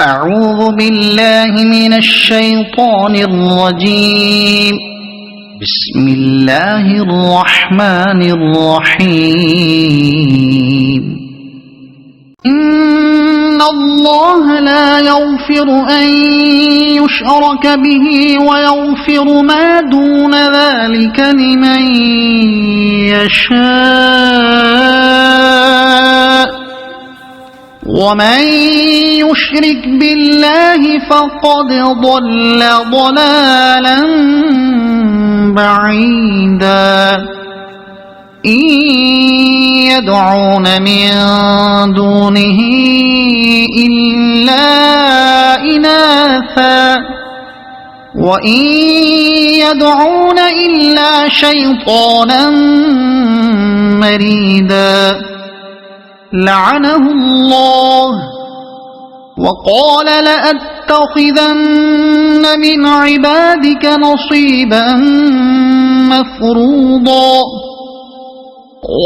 أعوذ بالله من الشيطان الرجيم. بسم الله الرحمن الرحيم. إن الله لا يغفر أن يشرك به ويغفر ما دون ذلك لمن يشاء ومن يشرك بالله فقد ضل ضلالا بعيدا. إن يدعون من دونه إلا إناثا وإن يدعون إلا شيطانا مريدا. لعنه الله وقال لأتخذن من عبادك نصيبا مفروضا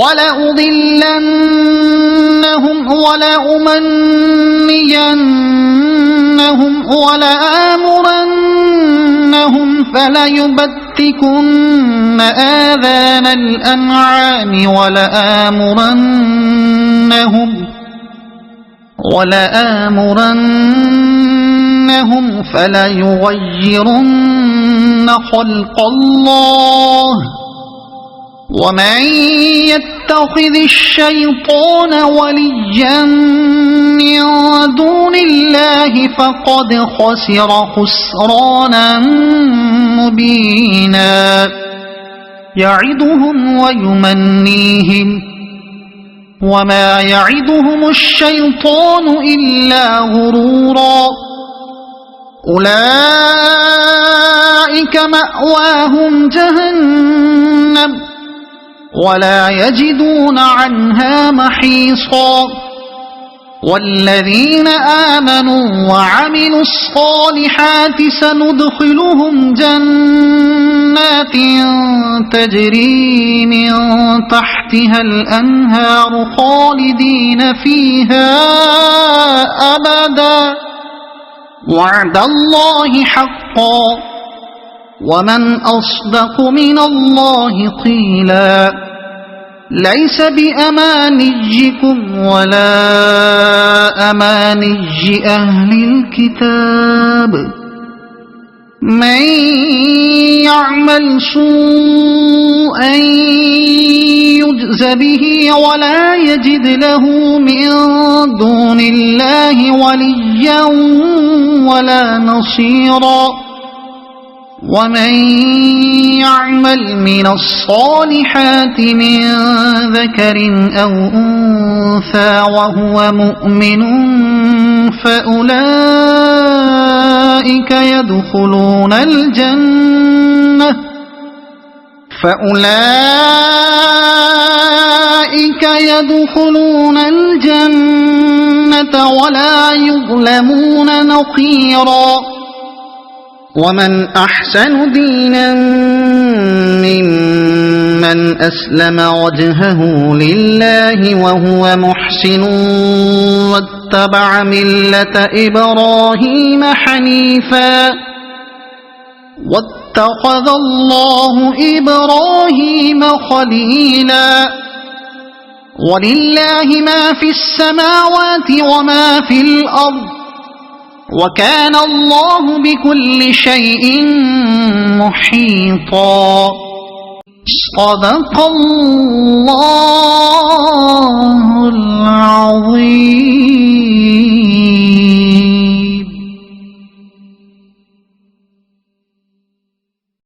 ولأضلنهم ولأمنينهم ولآمرنهم فليبتكن آذان الأنعام ولآمرنهم فليغيرن خلق الله ومن يتخذ الشيطان وليا من دون الله فقد خسر خسرانا مبينا. يعدهم ويمنيهم وما يعدهم الشيطان إلا غرورا. أولئك مأواهم جهنم ولا يجدون عنها محيصا. والذين آمنوا وعملوا الصالحات سندخلهم جنات تجري من تحتها الأنهار خالدين فيها أبدا. وعد الله حقا ومن أصدق من الله قيلا. ليس بأمانيكم ولا أماني أهل الكتاب. من يعمل سوءا يجز به ولا يجد له من دون الله وليا ولا نصيرا. ومن يعمل من الصالحات من ذكر أو أنثى وهو مؤمن فأولئك يدخلون الجنة ولا يظلمون نقيرا. ومن أحسن دينا ممن أسلم وجهه لله وهو محسن واتبع ملة إبراهيم حنيفا واتخذ الله إبراهيم خليلا ولله ما في السماوات وما في الأرض وكان الله بكل شيء محيطا صدق الله العظيم.